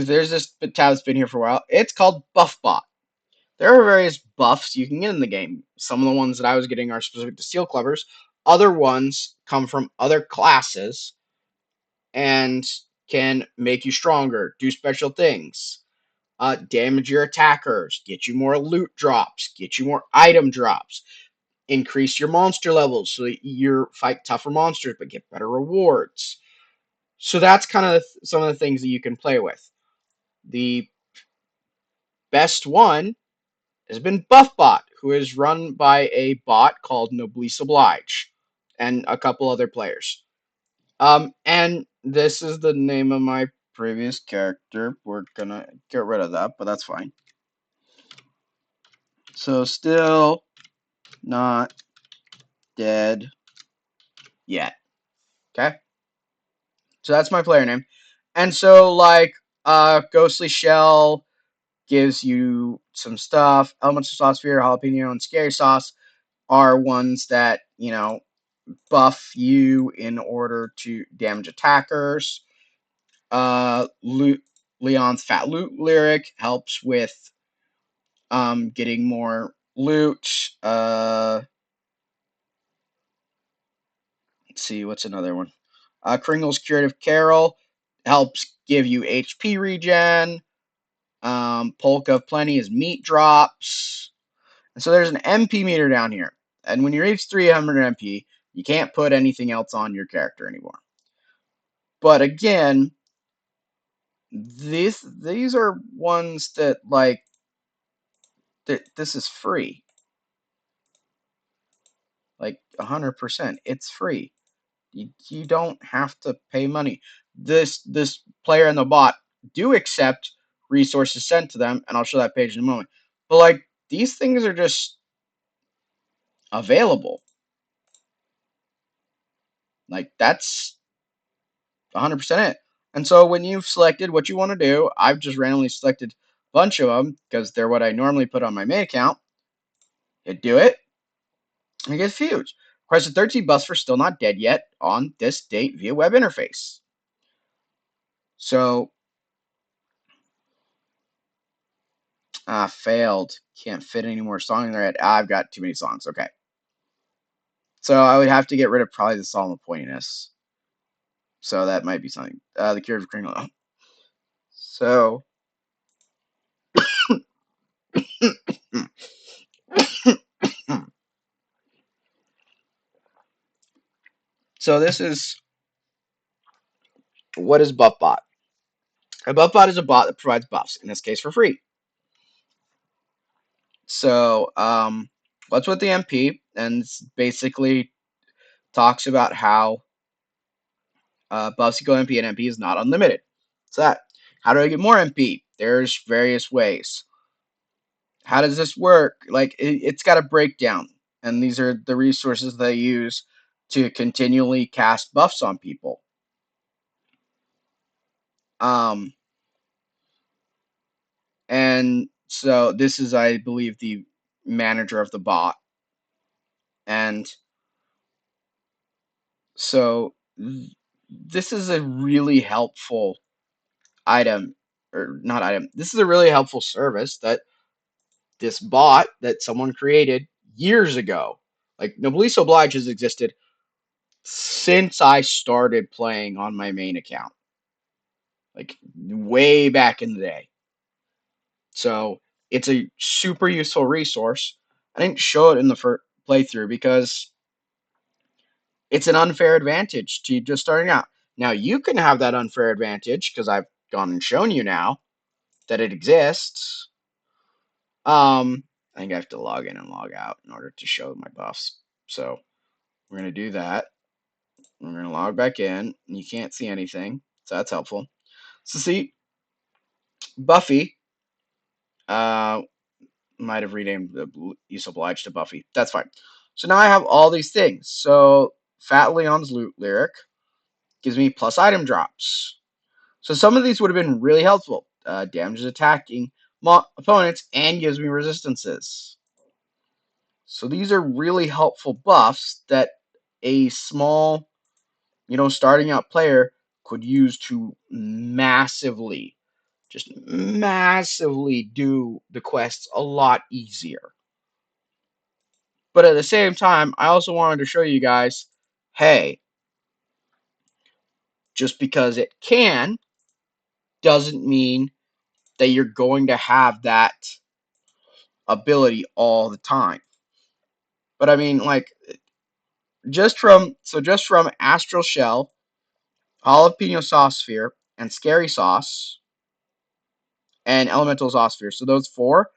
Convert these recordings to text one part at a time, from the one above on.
there's this tab that's been here for a while. It's called BuffBot. There are various buffs you can get in the game. Some of the ones that I was getting are specific to Steel Clovers. Other ones come from other classes and can make you stronger, do special things, damage your attackers, get you more loot drops, get you more item drops, increase your monster levels so that you fight tougher monsters but get better rewards. So that's kind of some of the things that you can play with. The best one has been BuffBot, who is run by a bot called Noblesse Oblige, and a couple other players. And this is the name of my previous character. We're gonna get rid of that, but that's fine. So still not dead yet. Okay? So that's my player name. And so like Ghostly Shell gives you some stuff. Elemental Sauce Sphere, Jalapeno, and Scary Sauce are ones that, buff you in order to damage attackers. Leon's Fat Loot Lyric helps with getting more loot. Let's see, what's another one? Kringle's Curative Carol helps give you HP regen. Polka of Plenty is meat drops. And so there's an MP meter down here. And when you reach 300 MP, you can't put anything else on your character anymore. But again, these are ones that like this is free. Like 100%. It's free. You don't have to pay money. This player and the bot do accept resources sent to them, and I'll show that page in a moment. But like these things are just available. Like that's 100% it. And so when you've selected what you want to do, I've just randomly selected a bunch of them because they're what I normally put on my main account. Hit do it, and you get fused. Requested 13 buffs for Still Not Dead Yet on this date via web interface. So, failed. Can't fit any more songs in there. I've got too many songs. Okay. So I would have to get rid of probably the Solemn Pointiness. So that might be something. The Cure of Kringle. So. So this is, what is BuffBot? A BuffBot is a bot that provides buffs, in this case for free. So what's with the MP? And basically talks about how buffs equal MP, and MP is not unlimited. So that. How do I get more MP? There's various ways. How does this work? Like it's got a breakdown, and these are the resources they use to continually cast buffs on people. And so this is, I believe, the manager of the bot. And so this is a really helpful item, or not item. This is a really helpful service that this bot that someone created years ago. Like Noblesse Oblige has existed since I started playing on my main account. Like way back in the day. So it's a super useful resource. I didn't show it in the first playthrough because it's an unfair advantage to just starting out. Now you can have that unfair advantage because I've gone and shown you now that it exists. I think I have to log in and log out in order to show my buffs. So we're going to do that. We're going to log back in. You can't see anything, so that's helpful. So see, Buffy might have renamed the Use Obliged to Buffy. That's fine. So now I have all these things. So Fat Leon's Loot Lyric gives me plus item drops. So some of these would have been really helpful. Damages attacking opponents and gives me resistances. So these are really helpful buffs that a small, starting out player could use to massively just massively do the quests a lot easier. But at the same time, I also wanted to show you guys, hey, just because it can doesn't mean that you're going to have that ability all the time. But I mean, like, just from Astral Shell, Jalapeno Sauce Sphere, and Scary Sauce, and Elemental Sauce Sphere. So those four,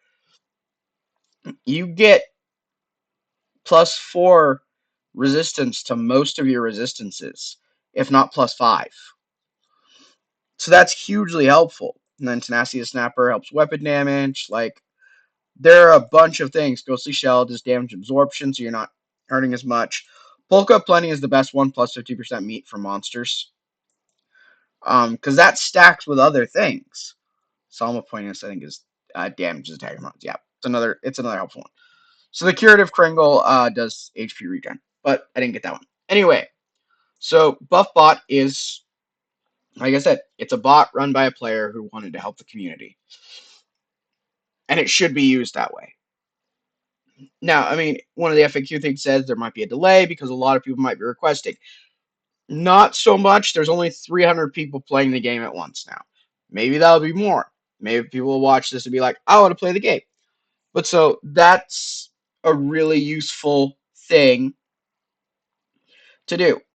you get +4 resistance to most of your resistances, if not +5. So that's hugely helpful. And then Tenacity Snapper helps weapon damage. Like, there are a bunch of things. Ghostly Shell does damage absorption, so you're not hurting as much. Polka Plenty is the best one, +50% meat for monsters. Because that stacks with other things. Psalm of Poignance, I think, is damages attacker mons. Yeah, it's another helpful one. So the Curative Kringle does HP regen, but I didn't get that one. Anyway, so BuffBot is, like I said, it's a bot run by a player who wanted to help the community. And it should be used that way. Now, I mean, one of the FAQ things says there might be a delay because a lot of people might be requesting. Not so much. There's only 300 people playing the game at once now. Maybe that'll be more. Maybe people will watch this and be like, I want to play the game. But so that's a really useful thing to do.